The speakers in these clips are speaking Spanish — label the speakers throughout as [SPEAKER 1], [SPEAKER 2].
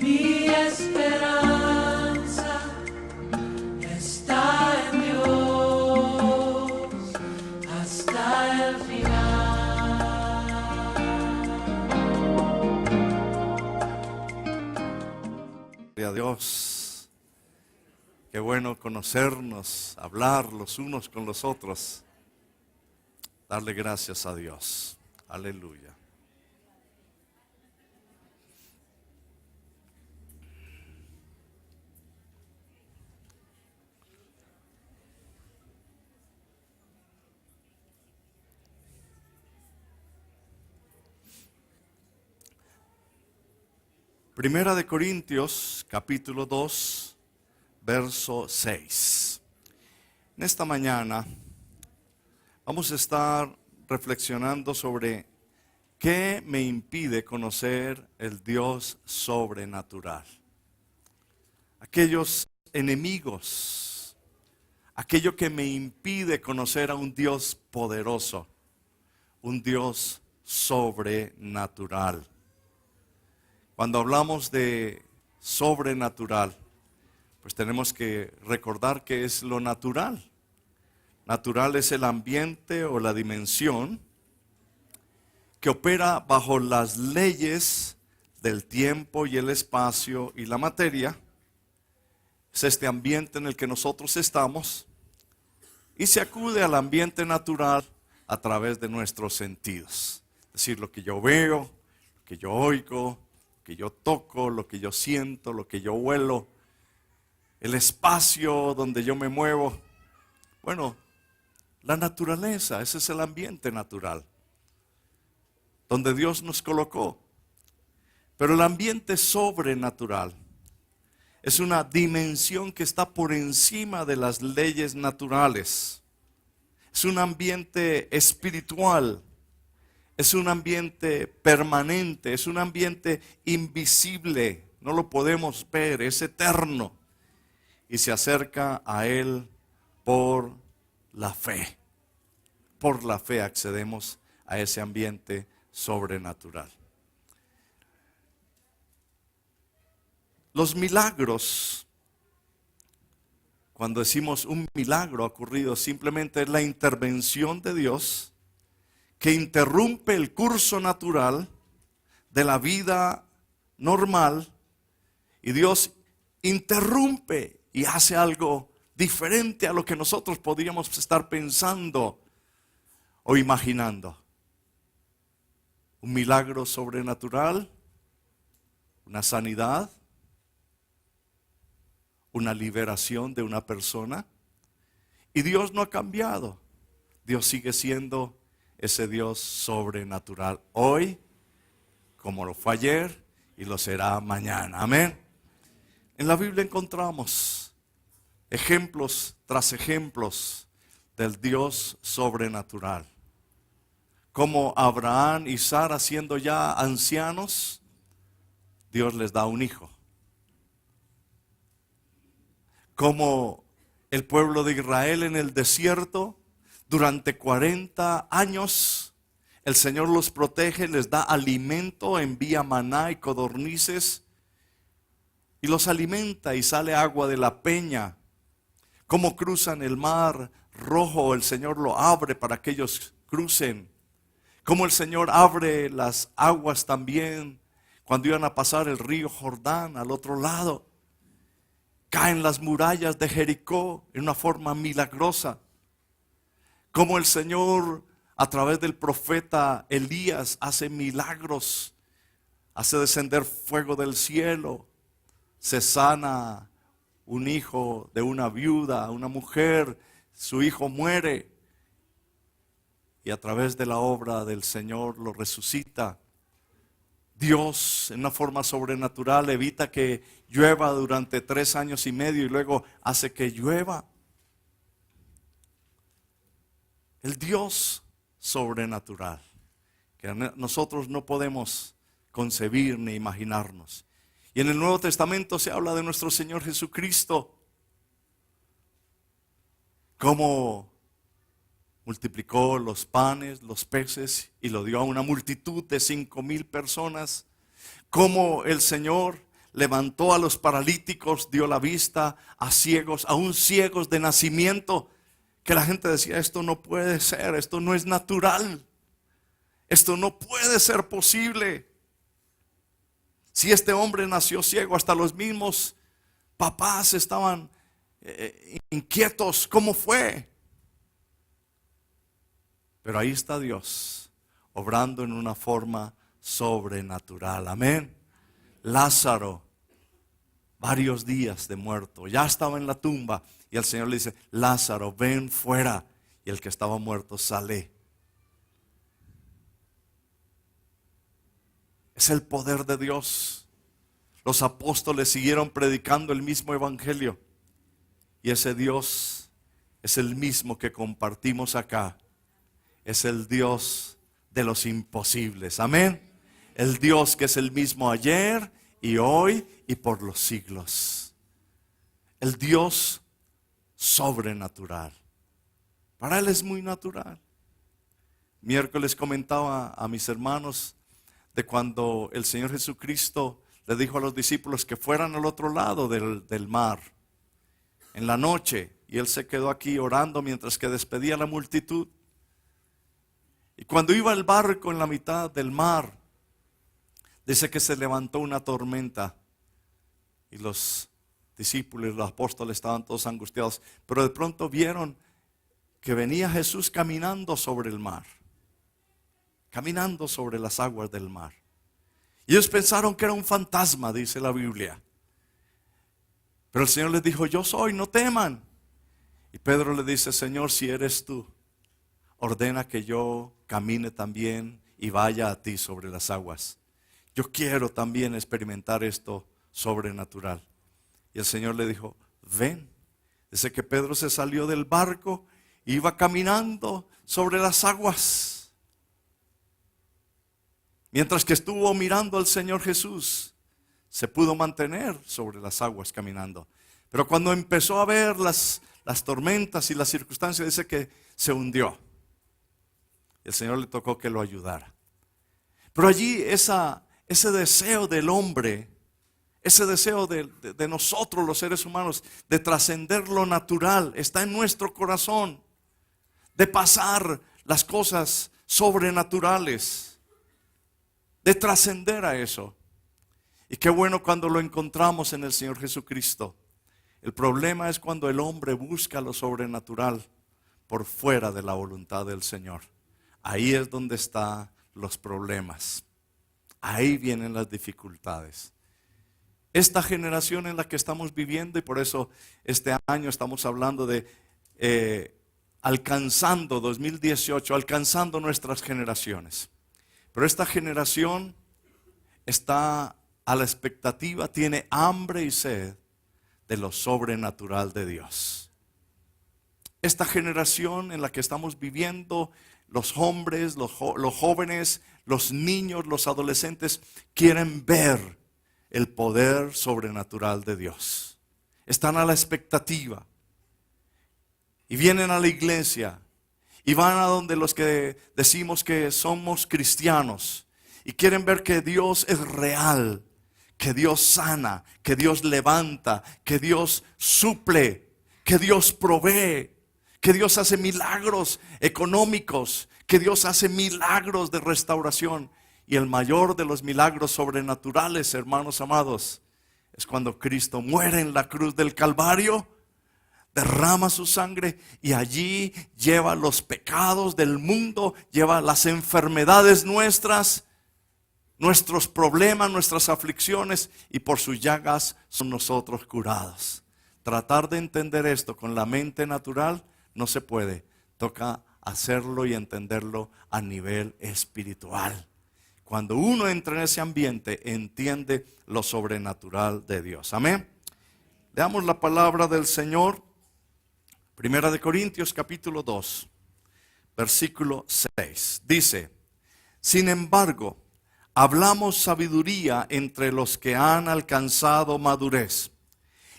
[SPEAKER 1] Mi esperanza está en Dios hasta el final.
[SPEAKER 2] Gloria a Dios. Qué bueno conocernos, hablar los unos con los otros. Darle gracias a Dios. Aleluya. Primera de Corintios, capítulo 2, verso 6. En esta mañana vamos a estar reflexionando sobre qué me impide conocer el Dios sobrenatural. Aquellos enemigos, aquello que me impide conocer a un Dios poderoso, un Dios sobrenatural. Cuando hablamos de sobrenatural, pues tenemos que recordar que es lo natural. Natural es el ambiente o la dimensión que opera bajo las leyes del tiempo y el espacio y la materia. Es este ambiente en el que nosotros estamos y se acude al ambiente natural a través de nuestros sentidos. Es decir, lo que yo veo, lo que yo oigo, lo que yo toco, lo que yo siento, lo que yo huelo, el espacio donde yo me muevo. Bueno, la naturaleza, ese es el ambiente natural, donde Dios nos colocó. Pero el ambiente sobrenatural es una dimensión que está por encima de las leyes naturales. Es un ambiente espiritual, es un ambiente permanente, es un ambiente invisible, no lo podemos ver, es eterno. Y se acerca a Él por la fe. Por la fe accedemos a ese ambiente sobrenatural. Los milagros, cuando decimos un milagro ocurrido, simplemente es la intervención de Dios que interrumpe el curso natural de la vida normal, y Dios interrumpe y hace algo diferente a lo que nosotros podríamos estar pensando o imaginando. Un milagro sobrenatural, una sanidad, una liberación de una persona. Y Dios no ha cambiado. Dios sigue siendo ese Dios sobrenatural hoy, como lo fue ayer y lo será mañana. Amén. En la Biblia encontramos ejemplos tras ejemplos del Dios sobrenatural. Como Abraham y Sara, siendo ya ancianos, Dios les da un hijo. Como el pueblo de Israel en el desierto, durante 40 años, el Señor los protege, les da alimento, envía maná y codornices, y los alimenta y sale agua de la peña. Cómo cruzan el mar rojo, el Señor lo abre para que ellos crucen. Cómo el Señor abre las aguas también cuando iban a pasar el río Jordán al otro lado. Caen las murallas de Jericó en una forma milagrosa. Cómo el Señor a través del profeta Elías hace milagros, hace descender fuego del cielo, se sana un hijo de una viuda, una mujer, su hijo muere y a través de la obra del Señor lo resucita. Dios en una forma sobrenatural evita que llueva durante 3 años y medio y luego hace que llueva. El Dios sobrenatural que nosotros no podemos concebir ni imaginarnos. Y en el Nuevo Testamento se habla de nuestro Señor Jesucristo, cómo multiplicó los panes, los peces y lo dio a una multitud de 5,000 personas. Cómo el Señor levantó a los paralíticos, dio la vista a ciegos, aún ciegos de nacimiento, que la gente decía, esto no puede ser, esto no es natural, esto no puede ser posible. Si este hombre nació ciego, hasta los mismos papás estaban inquietos, ¿cómo fue? Pero ahí está Dios, obrando en una forma sobrenatural, amén. Lázaro, varios días de muerto, ya estaba en la tumba, y el Señor le dice, Lázaro, ven fuera, y el que estaba muerto sale. Es el poder de Dios. Los apóstoles siguieron predicando el mismo evangelio, y ese Dios es el mismo que compartimos acá. Es el Dios de los imposibles, amén. El Dios que es el mismo ayer y hoy y por los siglos. El Dios sobrenatural. Para Él es muy natural. Miércoles comentaba a mis hermanos de cuando el Señor Jesucristo le dijo a los discípulos que fueran al otro lado del mar en la noche, y Él se quedó aquí orando mientras que despedía a la multitud. Y cuando iba el barco en la mitad del mar, dice que se levantó una tormenta y los discípulos, los apóstoles estaban todos angustiados, pero de pronto vieron que venía Jesús caminando sobre el mar, caminando sobre las aguas del mar. Y ellos pensaron que era un fantasma, dice la Biblia. Pero el Señor les dijo, yo soy, no teman. Y Pedro le dice, Señor, si eres tú, ordena que yo camine también y vaya a ti sobre las aguas. Yo quiero también experimentar esto sobrenatural. Y el Señor le dijo, ven. Dice que Pedro se salió del barco, iba caminando sobre las aguas. Mientras que estuvo mirando al Señor Jesús, se pudo mantener sobre las aguas caminando. Pero cuando empezó a ver las tormentas y las circunstancias, dice que se hundió. El Señor le tocó que lo ayudara. Pero allí ese deseo del hombre, ese deseo de nosotros los seres humanos, de trascender lo natural, está en nuestro corazón, de pasar las cosas sobrenaturales, de trascender a eso. Y qué bueno cuando lo encontramos en el Señor Jesucristo. El problema es cuando el hombre busca lo sobrenatural por fuera de la voluntad del Señor. Ahí es donde están los problemas. Ahí vienen las dificultades. Esta generación en la que estamos viviendo, y por eso este año estamos hablando de alcanzando 2018, alcanzando nuestras generaciones. Pero esta generación está a la expectativa, tiene hambre y sed de lo sobrenatural de Dios. Esta generación en la que estamos viviendo, los hombres, los jóvenes, los niños, los adolescentes, quieren ver el poder sobrenatural de Dios. Están a la expectativa. Y vienen a la iglesia. Y van a donde los que decimos que somos cristianos. Y quieren ver que Dios es real. Que Dios sana. Que Dios levanta. Que Dios suple. Que Dios provee. Que Dios hace milagros económicos, que Dios hace milagros de restauración. Y el mayor de los milagros sobrenaturales, hermanos amados, es cuando Cristo muere en la cruz del Calvario, derrama su sangre y allí lleva los pecados del mundo, lleva las enfermedades nuestras, nuestros problemas, nuestras aflicciones, y por sus llagas son nosotros curados. Tratar de entender esto con la mente natural no se puede, toca hacerlo y entenderlo a nivel espiritual. Cuando uno entra en ese ambiente, entiende lo sobrenatural de Dios. Amén. Leamos la palabra del Señor. Primera de Corintios capítulo 2, versículo 6. Dice, sin embargo, hablamos sabiduría entre los que han alcanzado madurez.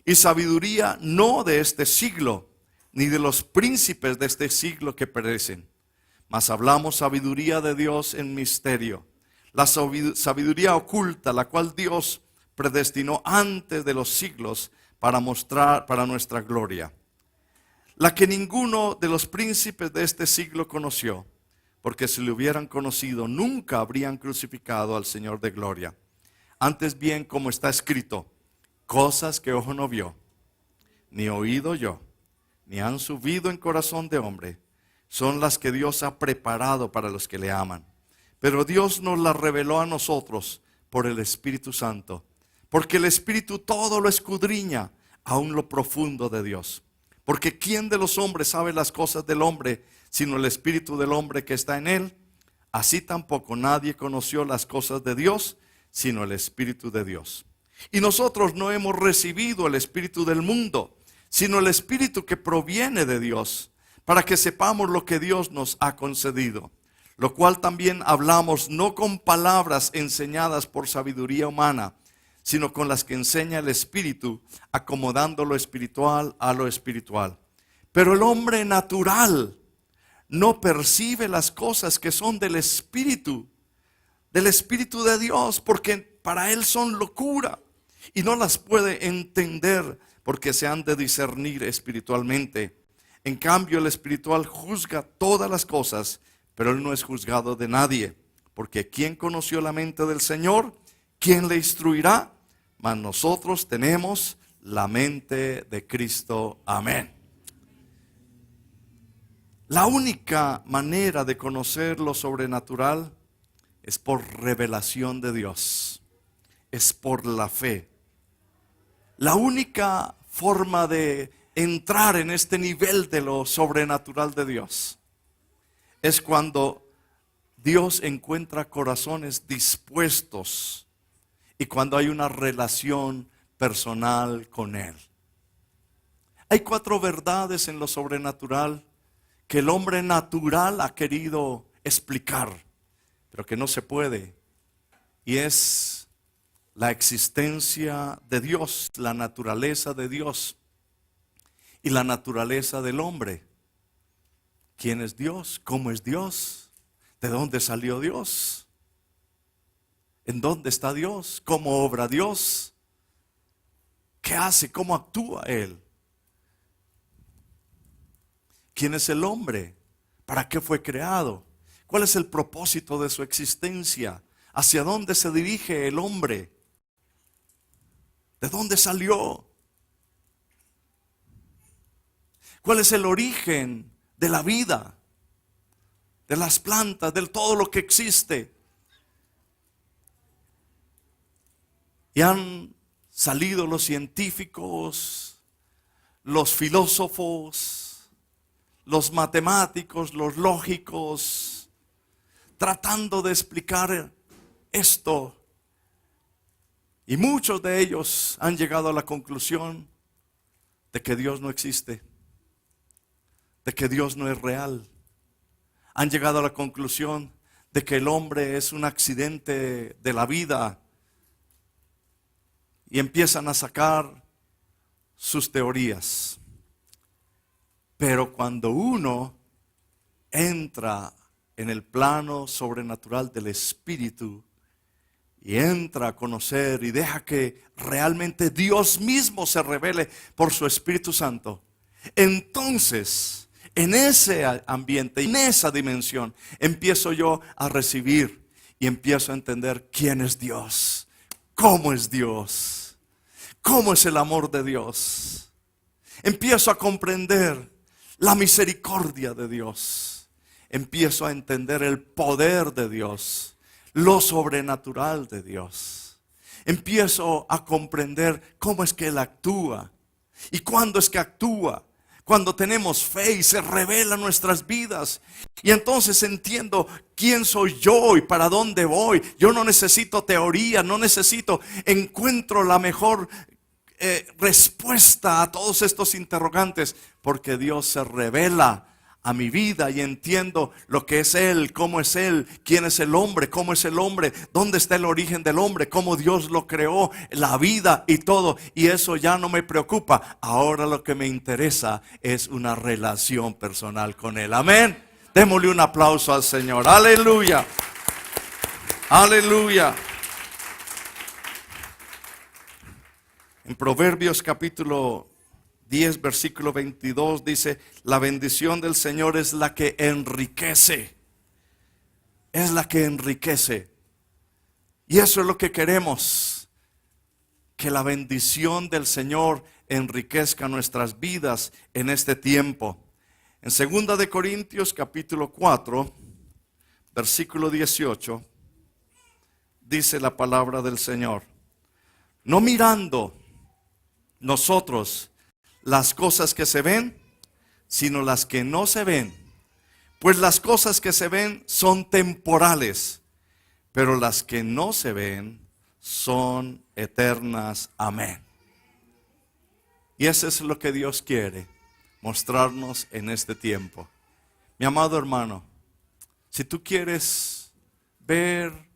[SPEAKER 2] Y sabiduría no de este siglo, ni de los príncipes de este siglo que perecen, mas hablamos sabiduría de Dios en misterio, la sabiduría oculta, la cual Dios predestinó antes de los siglos para mostrar para nuestra gloria, la que ninguno de los príncipes de este siglo conoció, porque si lo hubieran conocido, nunca habrían crucificado al Señor de gloria. Antes bien, como está escrito, cosas que ojo no vio, ni oído yo, ni han subido en corazón de hombre, son las que Dios ha preparado para los que le aman. Pero Dios nos las reveló a nosotros por el Espíritu Santo, porque el Espíritu todo lo escudriña, aun lo profundo de Dios. Porque ¿quién de los hombres sabe las cosas del hombre, sino el Espíritu del hombre que está en él? Así tampoco nadie conoció las cosas de Dios, sino el Espíritu de Dios. Y nosotros no hemos recibido el espíritu del mundo, sino el Espíritu que proviene de Dios, para que sepamos lo que Dios nos ha concedido. Lo cual también hablamos no con palabras enseñadas por sabiduría humana, sino con las que enseña el Espíritu, acomodando lo espiritual a lo espiritual. Pero el hombre natural no percibe las cosas que son del Espíritu de Dios, porque para él son locura y no las puede entender, porque se han de discernir espiritualmente. En cambio, el espiritual juzga todas las cosas, pero él no es juzgado de nadie, porque ¿quién conoció la mente del Señor? ¿Quién le instruirá? Mas nosotros tenemos la mente de Cristo. Amén. La única manera de conocer lo sobrenatural es por revelación de Dios, es por la fe. La única forma de entrar en este nivel de lo sobrenatural de Dios es cuando Dios encuentra corazones dispuestos y cuando hay una relación personal con Él. Hay 4 verdades en lo sobrenatural que el hombre natural ha querido explicar, pero que no se puede. Y es la existencia de Dios, la naturaleza de Dios y la naturaleza del hombre. ¿Quién es Dios? ¿Cómo es Dios? ¿De dónde salió Dios? ¿En dónde está Dios? ¿Cómo obra Dios? ¿Qué hace? ¿Cómo actúa Él? ¿Quién es el hombre? ¿Para qué fue creado? ¿Cuál es el propósito de su existencia? ¿Hacia dónde se dirige el hombre? ¿De dónde salió? ¿Cuál es el origen de la vida, de las plantas, de todo lo que existe? Y han salido los científicos, los filósofos, los matemáticos, los lógicos, tratando de explicar esto. Y muchos de ellos han llegado a la conclusión de que Dios no existe, de que Dios no es real. Han llegado a la conclusión de que el hombre es un accidente de la vida. Y empiezan a sacar sus teorías. Pero cuando uno entra en el plano sobrenatural del Espíritu y entra a conocer y deja que realmente Dios mismo se revele por su Espíritu Santo, entonces en ese ambiente, en esa dimensión, empiezo yo a recibir y empiezo a entender quién es Dios. ¿Cómo es Dios? ¿Cómo es el amor de Dios? Empiezo a comprender la misericordia de Dios. Empiezo a entender el poder de Dios, lo sobrenatural de Dios. Empiezo a comprender cómo es que Él actúa y cuándo es que actúa. Cuando tenemos fe y se revela en nuestras vidas. Y entonces entiendo quién soy yo y para dónde voy. Yo no necesito teoría, no necesito. Encuentro la mejor respuesta a todos estos interrogantes. Porque Dios se revela a mi vida y entiendo lo que es Él, cómo es Él, quién es el hombre, cómo es el hombre, dónde está el origen del hombre, cómo Dios lo creó, la vida y todo. Y eso ya no me preocupa. Ahora lo que me interesa es una relación personal con Él. Amén. Démosle un aplauso al Señor. Aleluya. Aleluya. En Proverbios capítulo 10, versículo 22 dice, la bendición del Señor es la que enriquece. Es la que enriquece. Y eso es lo que queremos. Que la bendición del Señor enriquezca nuestras vidas en este tiempo. En 2 de Corintios capítulo 4, versículo 18, dice la palabra del Señor. No mirando nosotros las cosas que se ven, sino las que no se ven. Pues las cosas que se ven son temporales, pero las que no se ven son eternas. Amén. Y eso es lo que Dios quiere mostrarnos en este tiempo. Mi amado hermano, si tú quieres ver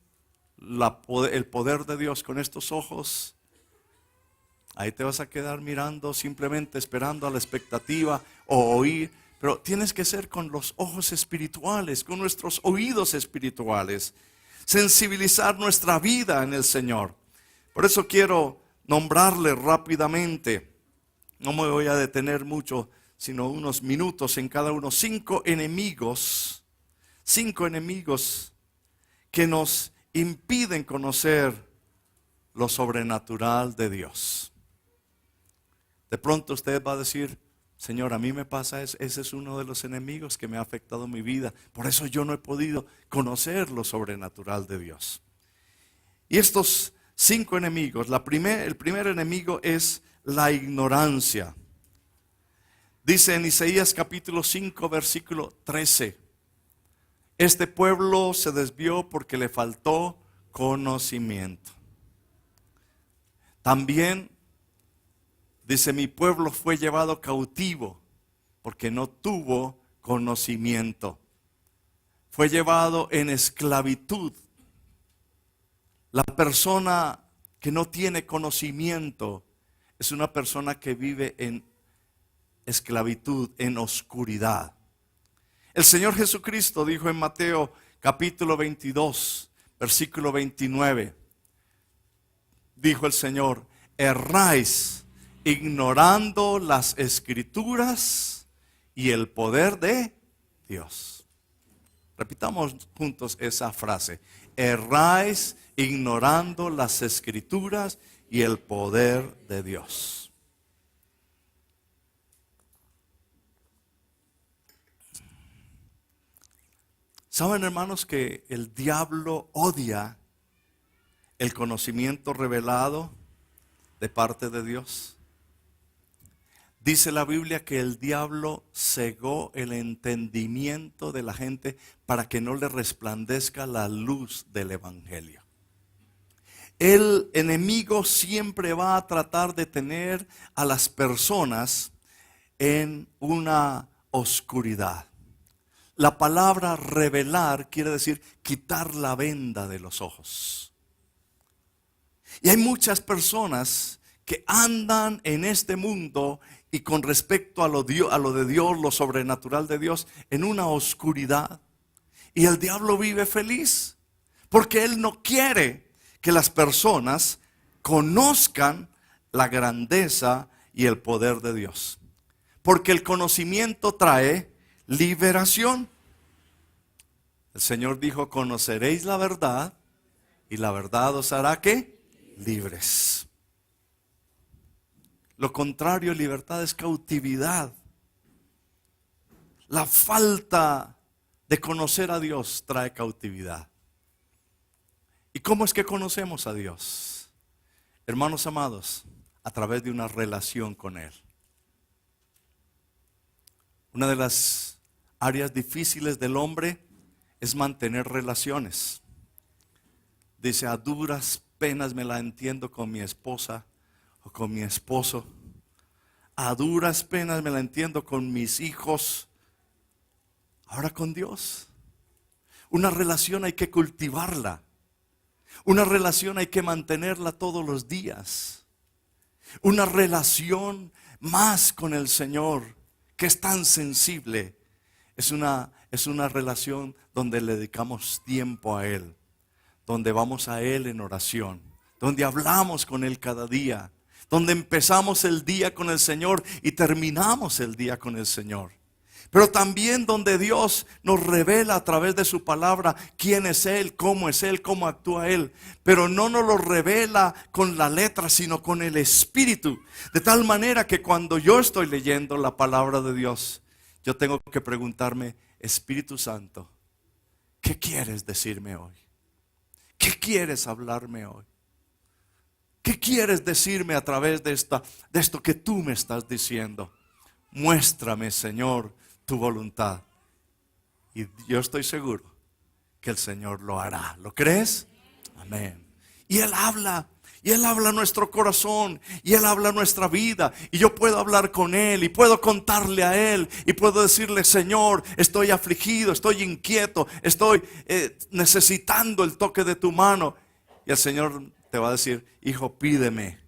[SPEAKER 2] el poder de Dios con estos ojos, ahí te vas a quedar mirando, simplemente esperando a la expectativa o oír. Pero tienes que ser con los ojos espirituales, con nuestros oídos espirituales. Sensibilizar nuestra vida en el Señor. Por eso quiero nombrarle rápidamente. No me voy a detener mucho, sino unos minutos en cada uno. 5 enemigos. 5 enemigos que nos impiden conocer lo sobrenatural de Dios. De pronto usted va a decir, Señor, a mí me pasa eso. Ese es uno de los enemigos que me ha afectado mi vida. Por eso yo no he podido conocer lo sobrenatural de Dios. Y estos 5 enemigos, el primer enemigo es la ignorancia. Dice en Isaías capítulo 5, versículo 13. Este pueblo se desvió porque le faltó conocimiento. También dice, mi pueblo fue llevado cautivo porque no tuvo conocimiento. Fue llevado en esclavitud. La persona que no tiene conocimiento es una persona que vive en esclavitud, en oscuridad. El Señor Jesucristo dijo en Mateo capítulo 22, versículo 29. Dijo el Señor, erráis ignorando las escrituras y el poder de Dios. Repitamos juntos esa frase. Erráis ignorando las escrituras y el poder de Dios. ¿Saben, hermanos, que el diablo odia el conocimiento revelado de parte de Dios? Dice la Biblia que el diablo cegó el entendimiento de la gente para que no le resplandezca la luz del evangelio. El enemigo siempre va a tratar de tener a las personas en una oscuridad. La palabra revelar quiere decir quitar la venda de los ojos. Y hay muchas personas que andan en este mundo y con respecto a lo de Dios, lo sobrenatural de Dios, en una oscuridad. Y el diablo vive feliz porque él no quiere que las personas conozcan la grandeza y el poder de Dios. Porque el conocimiento trae liberación. El Señor dijo, conoceréis la verdad y la verdad os hará ¿qué? Libres. Lo contrario, libertad es cautividad. La falta de conocer a Dios trae cautividad. ¿Y cómo es que conocemos a Dios? Hermanos amados, a través de una relación con Él. Una de las áreas difíciles del hombre es mantener relaciones. Dice, a duras penas me la entiendo con mi esposa o con mi esposo. A duras penas me la entiendo con mis hijos. Ahora con Dios. Una relación hay que cultivarla. Una relación hay que mantenerla todos los días. Una relación más con el Señor, que es tan sensible. Es una relación donde le dedicamos tiempo a Él. Donde vamos a Él en oración. Donde hablamos con Él cada día. donde empezamos el día con el Señor y terminamos el día con el Señor. Pero también donde Dios nos revela a través de su palabra quién es Él, cómo actúa Él. Pero no nos lo revela con la letra, sino con el Espíritu. De tal manera que cuando yo estoy leyendo la palabra de Dios, yo tengo que preguntarme, Espíritu Santo, ¿qué quieres decirme hoy? ¿Qué quieres hablarme hoy? ¿Qué quieres decirme a través de esto que tú me estás diciendo? Muéstrame, Señor, tu voluntad. Y yo estoy seguro que el Señor lo hará. ¿Lo crees? Amén. Y Él habla a nuestro corazón, y Él habla a nuestra vida, y yo puedo hablar con Él, y puedo contarle a Él, y puedo decirle, Señor, estoy afligido, estoy inquieto, estoy necesitando el toque de tu mano. Y el Señor te va a decir, hijo, pídeme.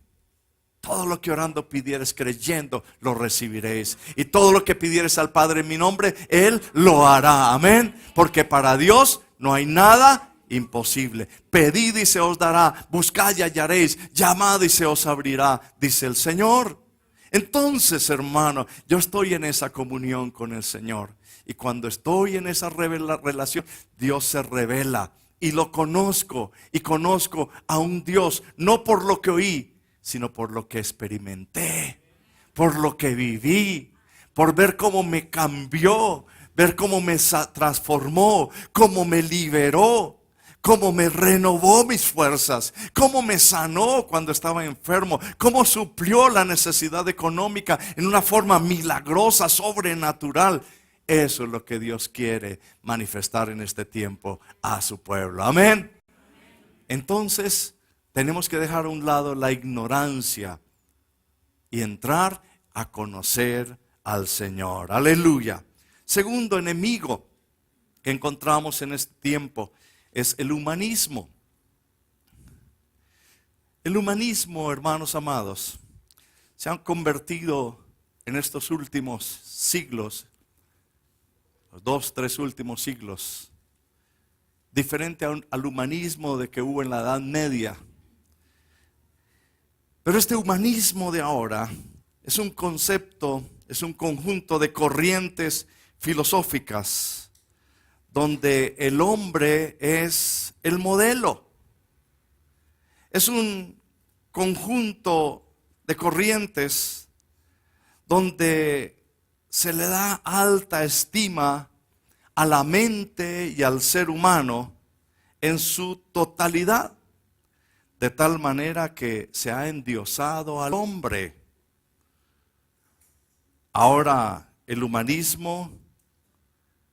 [SPEAKER 2] Todo lo que orando pidieres, creyendo, lo recibiréis. Y todo lo que pidieres al Padre en mi nombre, Él lo hará. Amén. Porque para Dios no hay nada imposible. Pedid y se os dará. Buscad y hallaréis. Llamad y se os abrirá, dice el Señor. Entonces, hermano, yo estoy en esa comunión con el Señor. Y cuando estoy en esa relación, Dios se revela. Y lo conozco. Y conozco a un Dios, no por lo que oí, sino por lo que experimenté, por lo que viví, por ver cómo me cambió, ver cómo me transformó, cómo me liberó, cómo me renovó mis fuerzas, cómo me sanó cuando estaba enfermo, cómo suplió la necesidad económica en una forma milagrosa, sobrenatural. Eso es lo que Dios quiere manifestar en este tiempo a su pueblo. Amén. Entonces, tenemos que dejar a un lado la ignorancia y entrar a conocer al Señor. Aleluya. Segundo enemigo que encontramos en este tiempo es el humanismo. El humanismo, hermanos amados, se han convertido en estos últimos siglos, los 2, 3 últimos siglos, diferente al humanismo de que hubo en la Edad Media. Pero este humanismo de ahora es un concepto, es un conjunto de corrientes filosóficas donde el hombre es el modelo. Es un conjunto de corrientes donde se le da alta estima a la mente y al ser humano en su totalidad. De tal manera que se ha endiosado al hombre. Ahora el humanismo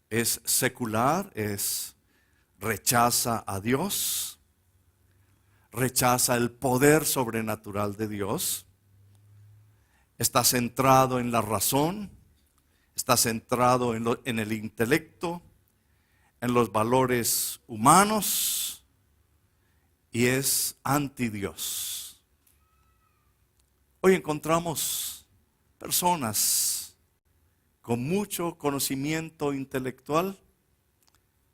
[SPEAKER 2] es secular, rechaza a Dios, rechaza el poder sobrenatural de Dios, está centrado en la razón, está centrado en el intelecto, en los valores humanos, y es anti Dios. Hoy encontramos personas con mucho conocimiento intelectual,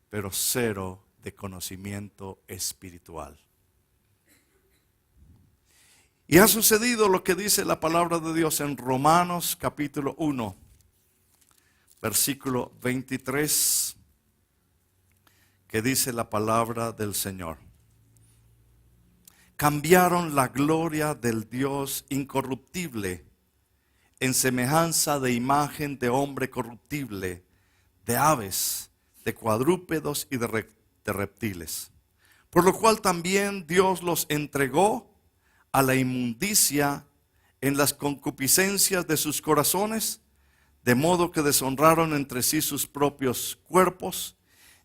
[SPEAKER 2] pero cero de conocimiento espiritual. Y ha sucedido lo que dice la palabra de Dios en Romanos capítulo 1, versículo 23, que dice la palabra del Señor. Cambiaron la gloria del Dios incorruptible en semejanza de imagen de hombre corruptible, de aves, de cuadrúpedos y de reptiles. Por lo cual también Dios los entregó a la inmundicia en las concupiscencias de sus corazones, de modo que deshonraron entre sí sus propios cuerpos,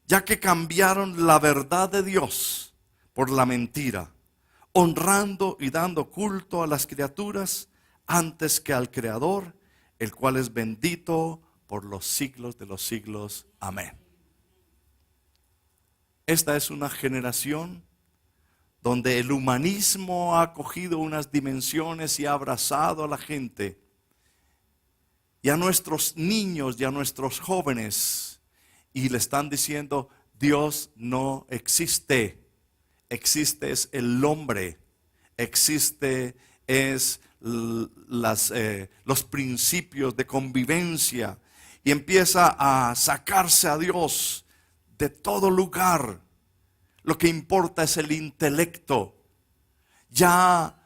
[SPEAKER 2] ya que cambiaron la verdad de Dios por la mentira, honrando y dando culto a las criaturas antes que al Creador, el cual es bendito por los siglos de los siglos. Amén. Esta es una generación donde el humanismo ha cogido unas dimensiones y ha abrazado a la gente y a nuestros niños y a nuestros jóvenes, y le están diciendo: Dios no existe. Existe es el hombre, existe es los principios de convivencia y empieza a sacarse a Dios de todo lugar. Lo que importa es el intelecto. Ya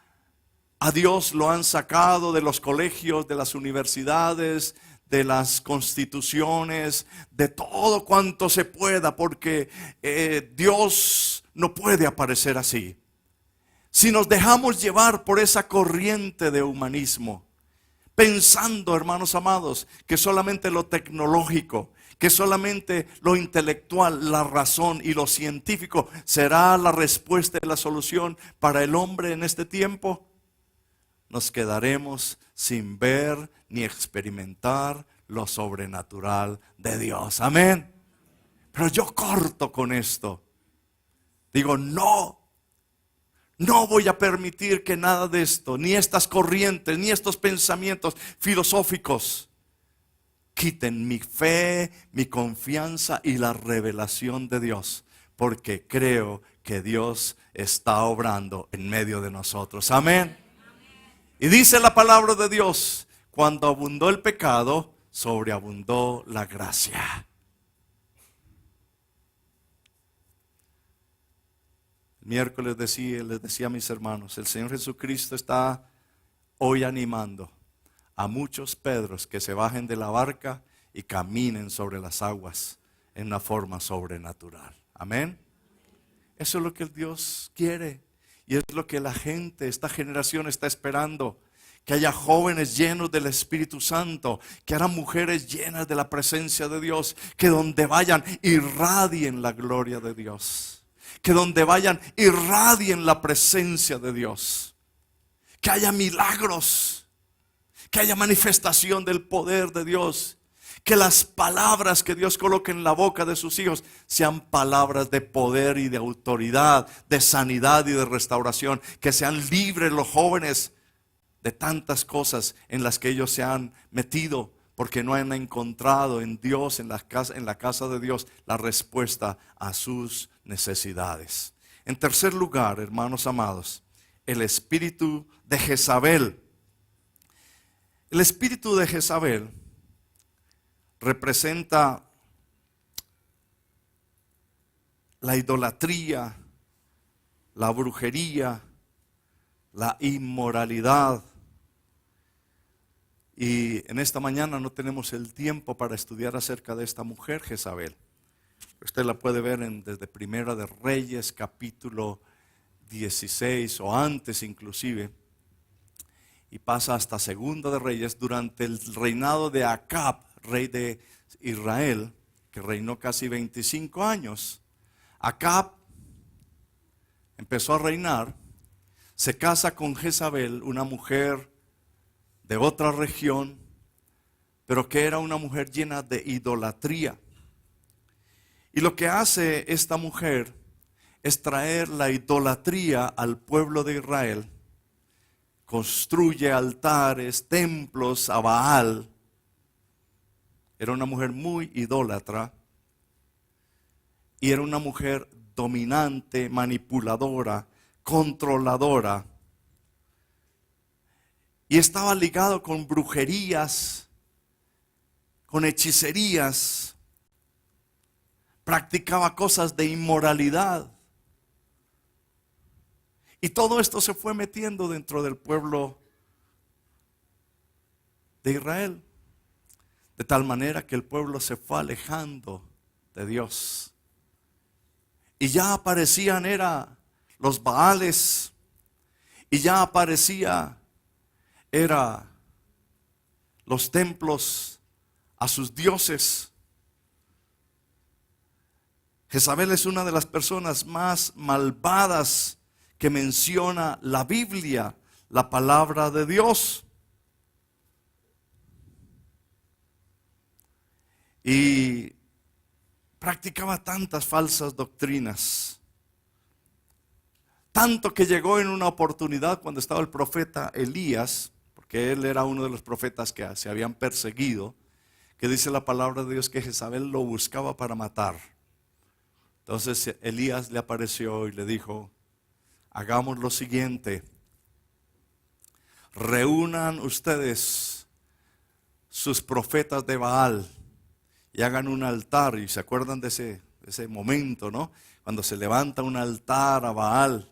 [SPEAKER 2] a Dios lo han sacado de los colegios, de las universidades, de las constituciones, de todo cuanto se pueda, porque Dios no puede aparecer así. Si nos dejamos llevar por esa corriente de humanismo, pensando, hermanos amados, que solamente lo tecnológico, que solamente lo intelectual, la razón y lo científico será la respuesta y la solución para el hombre en este tiempo, nos quedaremos sin ver ni experimentar lo sobrenatural de Dios. Amén. Pero yo corto con esto. Digo, no voy a permitir que nada de esto, ni estas corrientes, ni estos pensamientos filosóficos, quiten mi fe, mi confianza y la revelación de Dios, porque creo que Dios está obrando en medio de nosotros. Amén. Y dice la palabra de Dios, cuando abundó el pecado, sobreabundó la gracia. El miércoles les decía a mis hermanos, el Señor Jesucristo está hoy animando a muchos Pedros que se bajen de la barca y caminen sobre las aguas en una forma sobrenatural. Amén. Eso es lo que Dios quiere y es lo que la gente, esta generación está esperando. Que haya jóvenes llenos del Espíritu Santo, que haya mujeres llenas de la presencia de Dios, que donde vayan irradien la gloria de Dios, que donde vayan irradien la presencia de Dios, que haya milagros, que haya manifestación del poder de Dios, que las palabras que Dios coloque en la boca de sus hijos sean palabras de poder y de autoridad, de sanidad y de restauración, que sean libres los jóvenes de tantas cosas en las que ellos se han metido porque no han encontrado en Dios, en la casa de Dios, la respuesta a sus necesidades. En tercer lugar, hermanos amados, el espíritu de Jezabel. El espíritu de Jezabel representa la idolatría, la brujería, la inmoralidad. Y en esta mañana no tenemos el tiempo para estudiar acerca de esta mujer Jezabel. Usted la puede ver desde Primera de Reyes, capítulo 16 o antes inclusive. Y pasa hasta Segunda de Reyes durante el reinado de Acab, rey de Israel, que reinó casi 25 años. Acab empezó a reinar, se casa con Jezabel, una mujer de otra región, pero que era una mujer llena de idolatría. Y lo que hace esta mujer es traer la idolatría al pueblo de Israel. Construye altares, templos a Baal. Era una mujer muy idólatra y era una mujer dominante, manipuladora, controladora. Y estaba ligado con brujerías, con hechicerías. Practicaba cosas de inmoralidad. Y todo esto se fue metiendo dentro del pueblo de Israel. De tal manera que el pueblo se fue alejando de Dios. Y ya aparecían los Baales. Y ya aparecía los templos a sus dioses. Jezabel es una de las personas más malvadas que menciona la Biblia, la palabra de Dios. Y practicaba tantas falsas doctrinas, tanto que llegó en una oportunidad cuando estaba el profeta Elías, porque él era uno de los profetas que se habían perseguido, que dice la palabra de Dios que Jezabel lo buscaba para matar. Entonces Elías le apareció y le dijo: hagamos lo siguiente, reúnan ustedes sus profetas de Baal y hagan un altar. Y se acuerdan de ese momento, ¿no? Cuando se levanta un altar a Baal.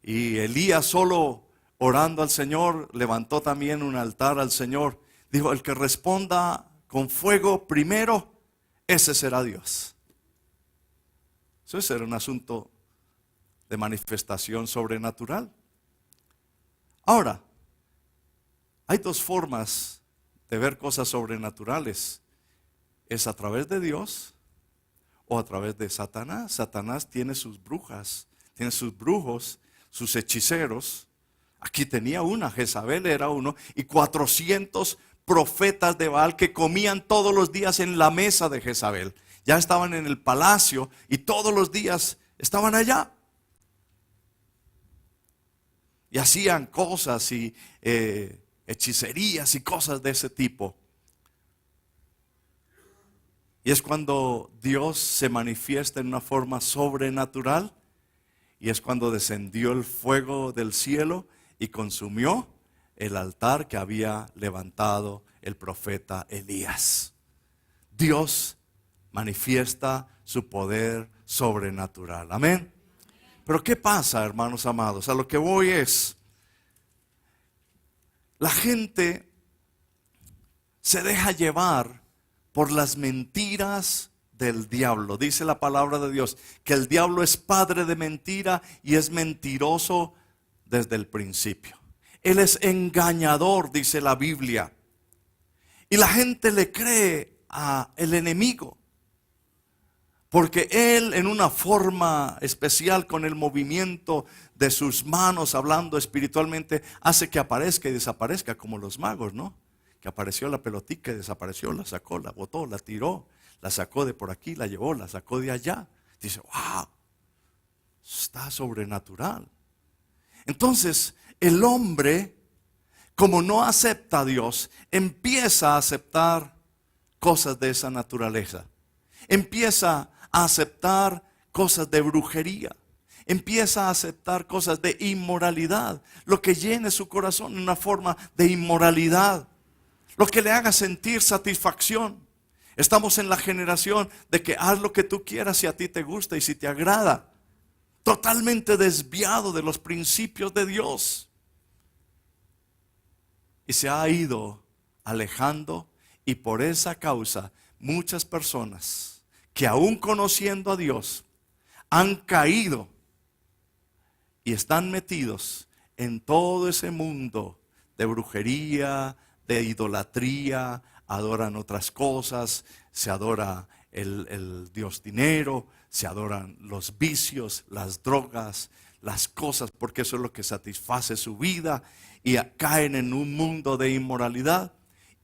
[SPEAKER 2] Y Elías, solo orando al Señor, levantó también un altar al Señor. Dijo, el que responda con fuego primero, ese será Dios. Eso era un asunto de manifestación sobrenatural. Ahora, hay dos formas de ver cosas sobrenaturales. Es a través de Dios o a través de Satanás. Satanás tiene sus brujas, tiene sus brujos, sus hechiceros. Aquí tenía una, Jezabel era uno, y 400 profetas de Baal que comían todos los días en la mesa de Jezabel. Ya estaban en el palacio y todos los días estaban allá. Y hacían cosas y hechicerías y cosas de ese tipo. Y es cuando Dios se manifiesta en una forma sobrenatural. Y es cuando descendió el fuego del cielo y consumió el altar que había levantado el profeta Elías. Dios manifiesta su poder sobrenatural. Amén. Pero ¿qué pasa, hermanos amados? A lo que voy es, la gente se deja llevar por las mentiras del diablo. Dice la palabra de Dios que el diablo es padre de mentira y es mentiroso desde el principio. Él es engañador, dice la Biblia. Y la gente le cree al enemigo. Porque él, en una forma especial, con el movimiento de sus manos, hablando espiritualmente, hace que aparezca y desaparezca, como los magos, ¿no? Que apareció la pelotica y desapareció, la sacó, la botó, la tiró, la sacó de por aquí, la llevó, la sacó de allá. Dice, wow, está sobrenatural. Entonces, el hombre, como no acepta a Dios, empieza a aceptar cosas de esa naturaleza. Empieza a aceptar cosas de brujería. Empieza a aceptar cosas de inmoralidad. Lo que llene su corazón en una forma de inmoralidad. Lo que le haga sentir satisfacción. Estamos en la generación de que haz lo que tú quieras si a ti te gusta y si te agrada. Totalmente desviado de los principios de Dios. Y se ha ido alejando, y por esa causa muchas personas que aún conociendo a Dios han caído y están metidos en todo ese mundo de brujería, de idolatría, adoran otras cosas, se adora el Dios dinero, se adoran los vicios, las drogas, las cosas, porque eso es lo que satisface su vida, y caen en un mundo de inmoralidad,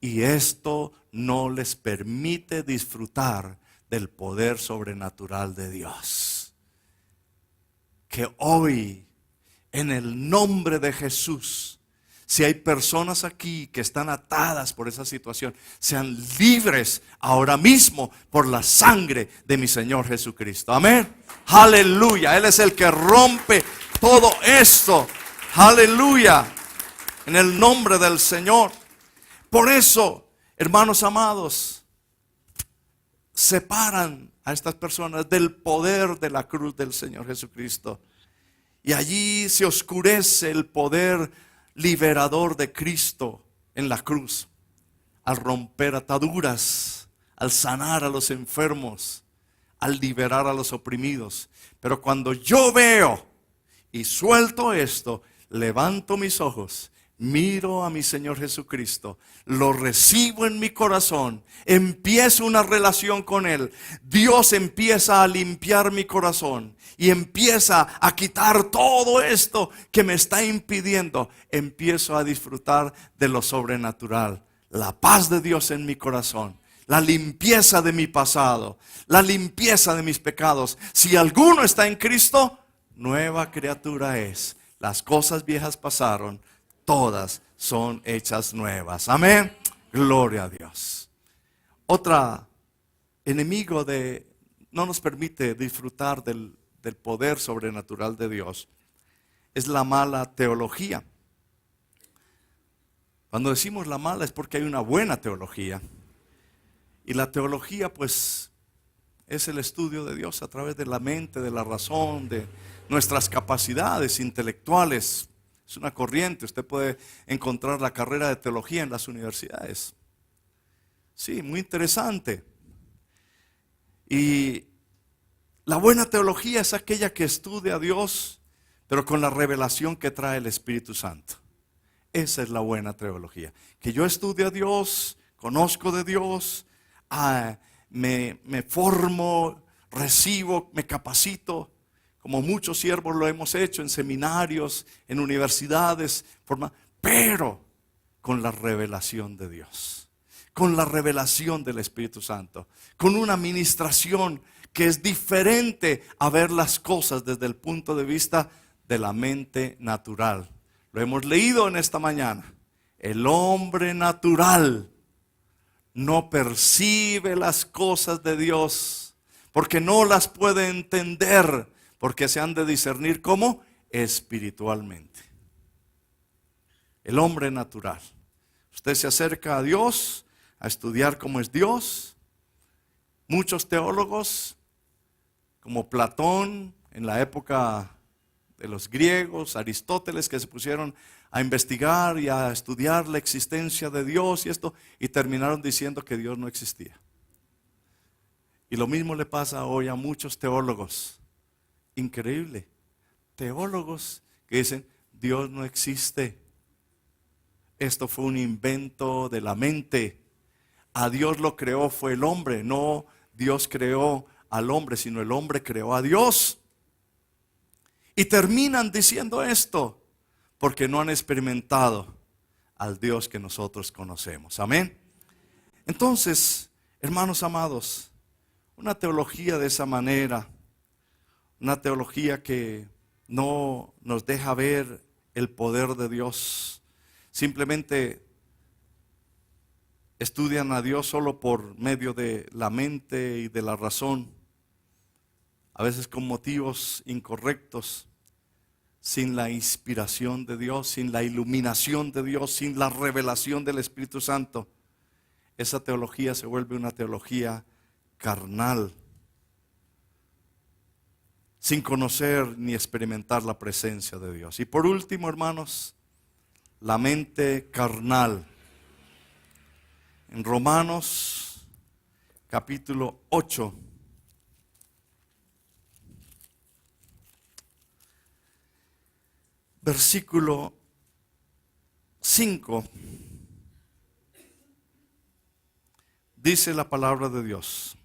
[SPEAKER 2] y esto no les permite disfrutar del poder sobrenatural de Dios. Que hoy, en el nombre de Jesús, si hay personas aquí que están atadas por esa situación, sean libres ahora mismo por la sangre de mi Señor Jesucristo. Amén. Aleluya. Él es el que rompe todo esto. Aleluya. En el nombre del Señor. Por eso, hermanos amados, separan a estas personas del poder de la cruz del Señor Jesucristo. Y allí se oscurece el poder liberador de Cristo en la cruz, al romper ataduras, al sanar a los enfermos, al liberar a los oprimidos. Pero cuando yo veo y suelto esto, levanto mis ojos, miro a mi Señor Jesucristo, lo recibo en mi corazón, empiezo una relación con Él. Dios empieza a limpiar mi corazón y empieza a quitar todo esto que me está impidiendo. Empiezo a disfrutar de lo sobrenatural, la paz de Dios en mi corazón, la limpieza de mi pasado, la limpieza de mis pecados. Si alguno está en Cristo, nueva criatura es. Las cosas viejas pasaron, todas son hechas nuevas. Amén. Gloria a Dios. Otra enemigo no nos permite disfrutar del poder sobrenatural de Dios es la mala teología. Cuando decimos la mala es porque hay una buena teología. Y la teología pues es el estudio de Dios a través de la mente, de la razón, de nuestras capacidades intelectuales. Es una corriente, usted puede encontrar la carrera de teología en las universidades. Sí, muy interesante. Y la buena teología es aquella que estudia a Dios, pero con la revelación que trae el Espíritu Santo. Esa es la buena teología. Que yo estudie a Dios, conozco de Dios, me formo, recibo, me capacito, como muchos siervos lo hemos hecho en seminarios, en universidades, pero con la revelación de Dios, con la revelación del Espíritu Santo, con una administración que es diferente a ver las cosas desde el punto de vista de la mente natural. Lo hemos leído en esta mañana. El hombre natural no percibe las cosas de Dios porque no las puede entender, porque se han de discernir como espiritualmente. El hombre natural. Usted se acerca a Dios a estudiar cómo es Dios. Muchos teólogos, como Platón en la época de los griegos, Aristóteles, que se pusieron a investigar y a estudiar la existencia de Dios y terminaron diciendo que Dios no existía. Y lo mismo le pasa hoy a muchos teólogos. Increíble. Teólogos que dicen, Dios no existe. Esto fue un invento de la mente. A Dios lo creó fue el hombre, no Dios creó al hombre, sino el hombre creó a Dios. Y terminan diciendo esto porque no han experimentado al Dios que nosotros conocemos. Amén. Entonces, hermanos amados, una teología de esa manera, una teología que no nos deja ver el poder de Dios, simplemente estudian a Dios solo por medio de la mente y de la razón, a veces con motivos incorrectos, sin la inspiración de Dios, sin la iluminación de Dios, sin la revelación del Espíritu Santo. Esa teología se vuelve una teología carnal, sin conocer ni experimentar la presencia de Dios. Y por último, hermanos, la mente carnal. En Romanos capítulo 8, versículo 5, dice la palabra de Dios: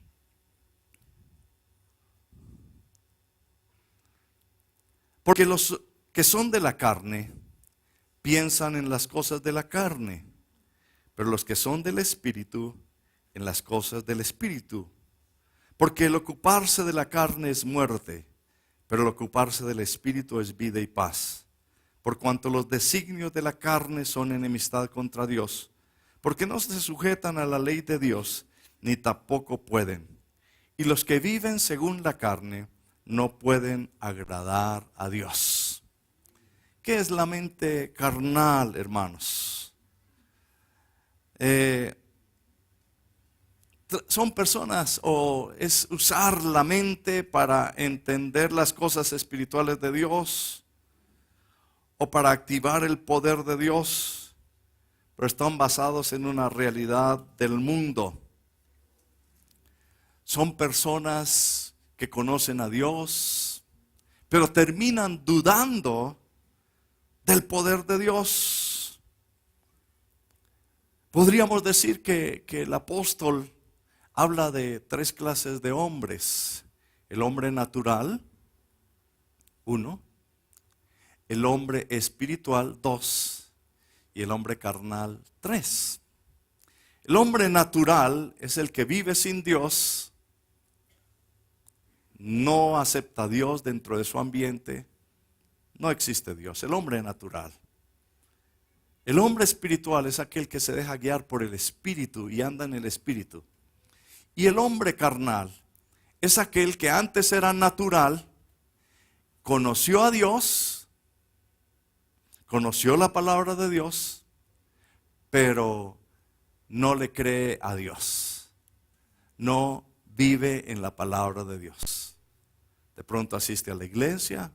[SPEAKER 2] porque los que son de la carne piensan en las cosas de la carne, pero los que son del Espíritu en las cosas del Espíritu. Porque el ocuparse de la carne es muerte, pero el ocuparse del Espíritu es vida y paz. Por cuanto los designios de la carne son enemistad contra Dios, porque no se sujetan a la ley de Dios, ni tampoco pueden. Y los que viven según la carne no pueden agradar a Dios. ¿Qué es la mente carnal, hermanos? Son personas, o es usar la mente para entender las cosas espirituales de Dios, o para activar el poder de Dios, pero están basados en una realidad del mundo. Son personas que conocen a Dios, pero terminan dudando del poder de Dios. Podríamos decir que el apóstol habla de tres clases de hombres: el hombre natural, 1; el hombre espiritual, 2; y el hombre carnal, 3. El hombre natural es el que vive sin Dios, no acepta a Dios dentro de su ambiente, no existe Dios, el hombre natural. El hombre espiritual es aquel que se deja guiar por el Espíritu y anda en el Espíritu. Y el hombre carnal es aquel que antes era natural, conoció a Dios, conoció la palabra de Dios, pero no le cree a Dios. No vive en la palabra de Dios. De pronto asiste a la iglesia,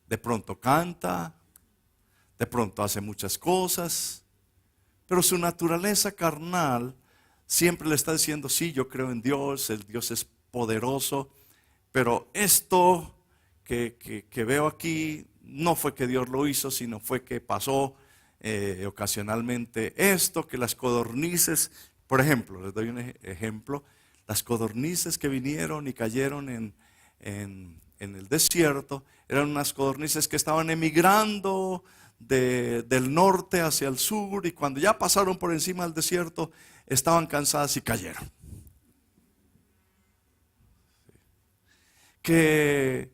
[SPEAKER 2] de pronto canta, de pronto hace muchas cosas, pero su naturaleza carnal siempre le está diciendo: sí, yo creo en Dios, el Dios es poderoso, pero esto que veo aquí no fue que Dios lo hizo, sino fue que pasó ocasionalmente esto, que las codornices, por ejemplo, les doy un ejemplo, las codornices que vinieron y cayeron en el desierto, eran unas codornices que estaban emigrando del norte hacia el sur, y cuando ya pasaron por encima del desierto, estaban cansadas y cayeron. Que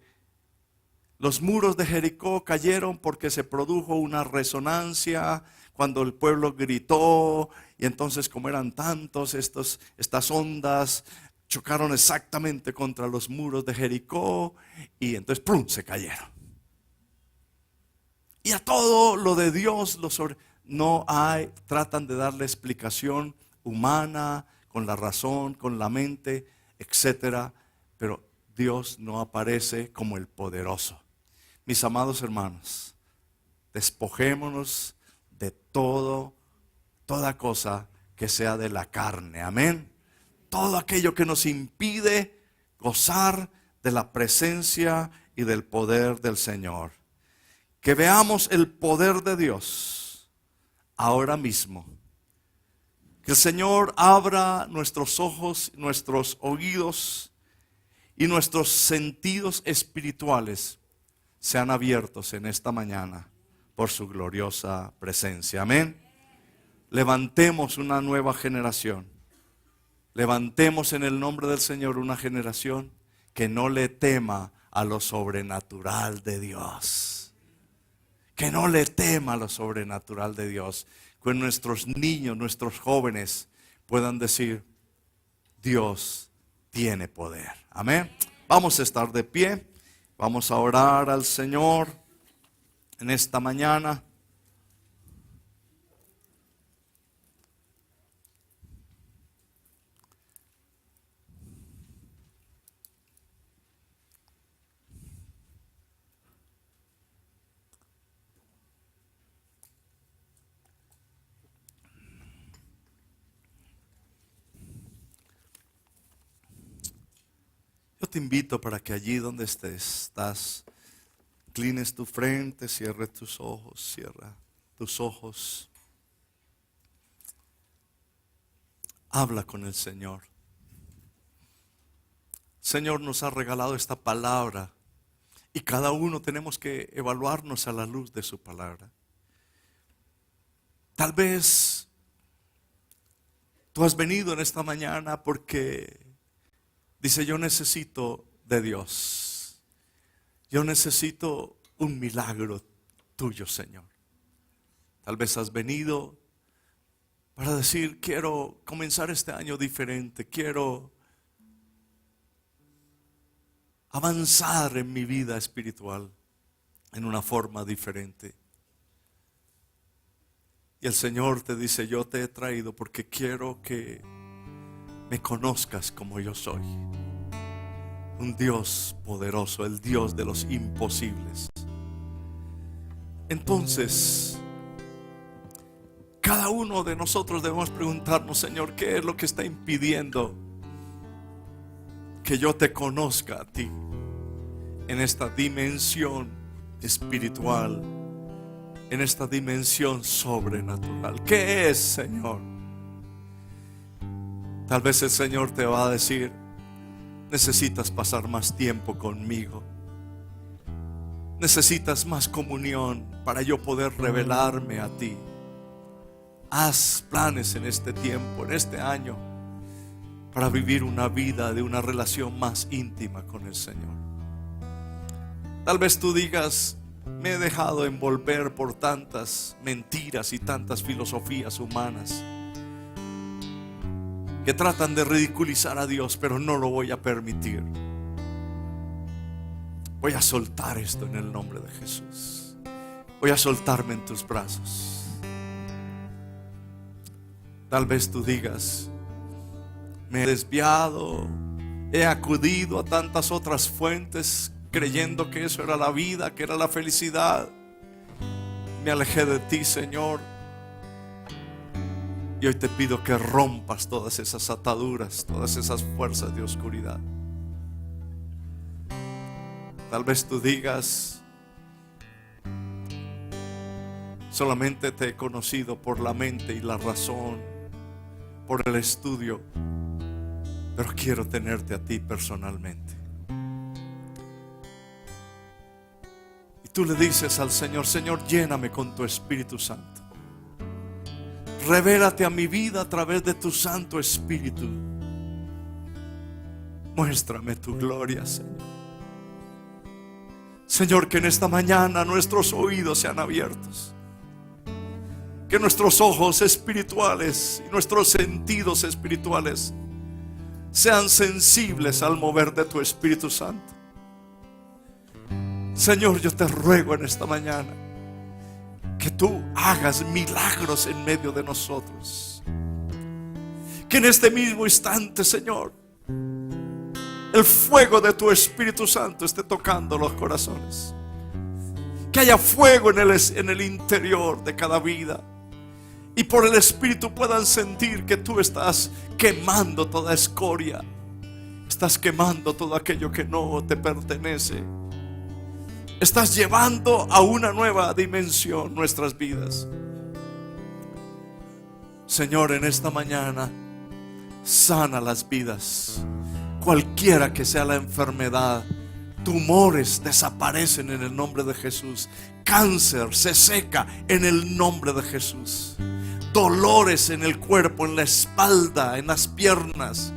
[SPEAKER 2] los muros de Jericó cayeron porque se produjo una resonancia cuando el pueblo gritó, y entonces, como eran tantos, estas ondas chocaron exactamente contra los muros de Jericó, y entonces ¡prum!, se cayeron. Y a todo lo de Dios no hay, tratan de darle explicación humana, con la razón, con la mente, etcétera, pero Dios no aparece como el poderoso. Mis amados hermanos, despojémonos de toda cosa que sea de la carne, amén. Todo aquello que nos impide gozar de la presencia y del poder del Señor. Que veamos el poder de Dios ahora mismo. Que el Señor abra nuestros ojos, nuestros oídos y nuestros sentidos espirituales sean abiertos en esta mañana por su gloriosa presencia. Amén. Levantemos una nueva generación. Levantemos en el nombre del Señor una generación que no le tema a lo sobrenatural de Dios. Que no le tema a lo sobrenatural de Dios. Que nuestros niños, nuestros jóvenes puedan decir: Dios tiene poder. Amén. Vamos a estar de pie. Vamos a orar al Señor en esta mañana. Yo te invito para que allí donde estás, inclines tu frente, cierra tus ojos. Habla con el Señor. El Señor nos ha regalado esta palabra y cada uno tenemos que evaluarnos a la luz de su palabra. Tal vez tú has venido en esta mañana porque dice: yo necesito de Dios. Yo necesito un milagro tuyo, Señor. Tal vez has venido para decir: quiero comenzar este año diferente. Quiero avanzar en mi vida espiritual en una forma diferente. Y el Señor te dice: yo te he traído porque quiero que me conozcas como yo soy. Un Dios poderoso, el Dios de los imposibles. Entonces, cada uno de nosotros debemos preguntarnos: Señor, ¿qué es lo que está impidiendo que yo te conozca a ti en esta dimensión espiritual, en esta dimensión sobrenatural? ¿Qué es, Señor? Tal vez el Señor te va a decir: necesitas pasar más tiempo conmigo. Necesitas más comunión para yo poder revelarme a ti. Haz planes en este tiempo, en este año, para vivir una vida de una relación más íntima con el Señor. Tal vez tú digas: me he dejado envolver por tantas mentiras y tantas filosofías humanas que tratan de ridiculizar a Dios, pero no lo voy a permitir. Voy a soltar esto en el nombre de Jesús. Voy a soltarme en tus brazos. Tal vez tú digas: me he desviado, he acudido a tantas otras fuentes creyendo que eso era la vida, que era la felicidad. Me alejé de ti, Señor. Y hoy te pido que rompas todas esas ataduras, todas esas fuerzas de oscuridad. Tal vez tú digas: solamente te he conocido por la mente y la razón, por el estudio, pero quiero tenerte a ti personalmente. Y tú le dices al Señor: Señor, lléname con tu Espíritu Santo. Revélate a mi vida a través de tu Santo Espíritu. Muéstrame tu gloria, Señor. Señor, que en esta mañana nuestros oídos sean abiertos, que nuestros ojos espirituales y nuestros sentidos espirituales sean sensibles al mover de tu Espíritu Santo. Señor, yo te ruego en esta mañana que tú hagas milagros en medio de nosotros. Que en este mismo instante, Señor, el fuego de tu Espíritu Santo esté tocando los corazones. Que haya fuego en el interior de cada vida. Y por el Espíritu puedan sentir que tú estás quemando toda escoria. Estás quemando todo aquello que no te pertenece. Estás llevando a una nueva dimensión nuestras vidas. Señor, en esta mañana sana las vidas. Cualquiera que sea la enfermedad, tumores desaparecen en el nombre de Jesús. Cáncer se seca en el nombre de Jesús. Dolores en el cuerpo, en la espalda, en las piernas,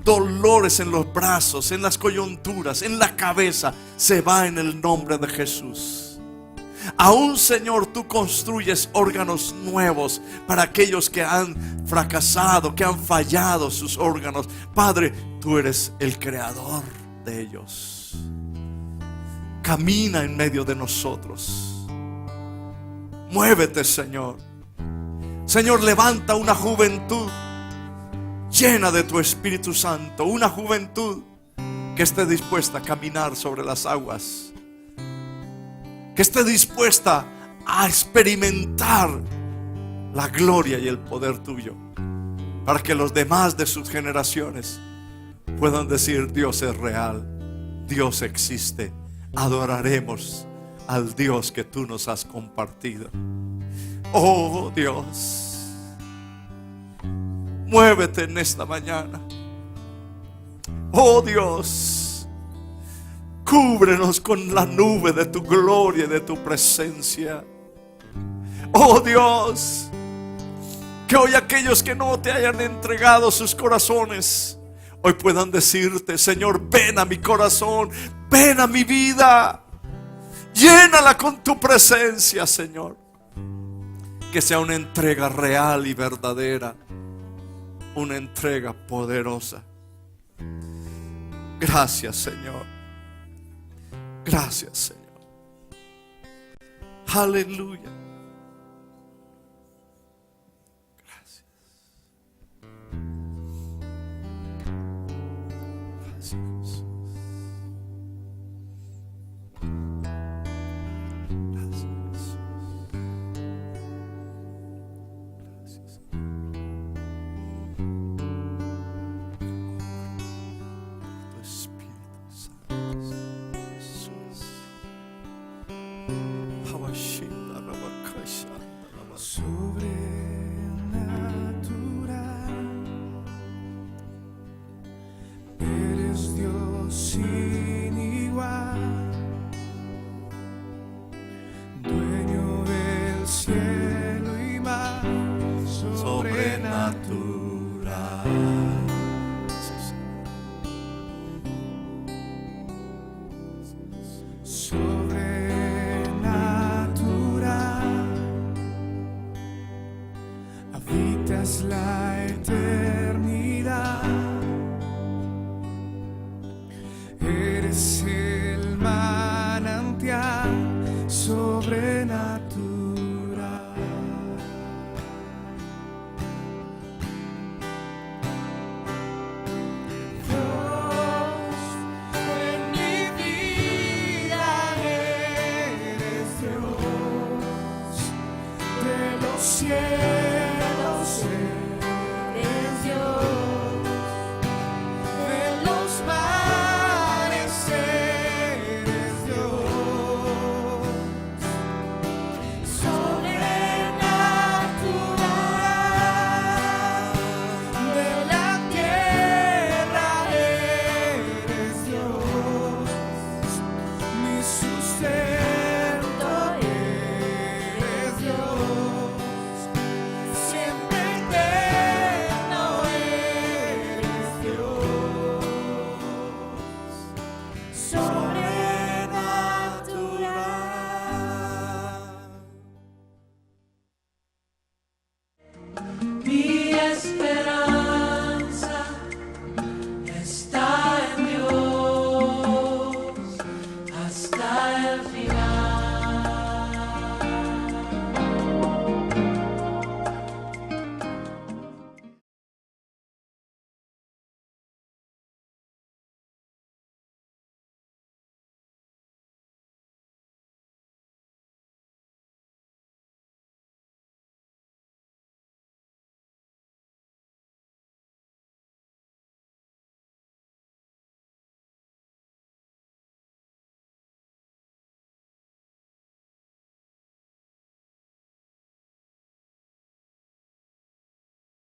[SPEAKER 2] dolores en los brazos, en las coyunturas, en la cabeza, se va en el nombre de Jesús. Aún, Señor, tú construyes órganos nuevos para aquellos que han fracasado, que han fallado sus órganos. Padre, tú eres el creador de ellos. Camina en medio de nosotros. Muévete, Señor. Señor, levanta una juventud llena de tu Espíritu Santo, una juventud que esté dispuesta a caminar sobre las aguas, que esté dispuesta a experimentar la gloria y el poder tuyo, para que los demás de sus generaciones puedan decir: Dios es real, Dios existe, adoraremos al Dios que tú nos has compartido. Oh Dios, muévete en esta mañana. Oh Dios, cúbrenos con la nube de tu gloria y de tu presencia. Oh Dios, que hoy aquellos que no te hayan entregado sus corazones, hoy puedan decirte: Señor, ven a mi corazón, ven a mi vida, llénala con tu presencia, Señor. Que sea una entrega real y verdadera, una entrega poderosa. Gracias, Señor. Gracias, Señor. Aleluya. Gracias. Gracias, Jesús.
[SPEAKER 3] La eternidad, eres el manantial sobrenatural. cielos eres Dios, de los mares eres Dios, sobrenatural, de la tierra eres Dios, mi sustento eres Dios, siempre eterno eres Dios, sobrenatural.
[SPEAKER 1] Mi esperanza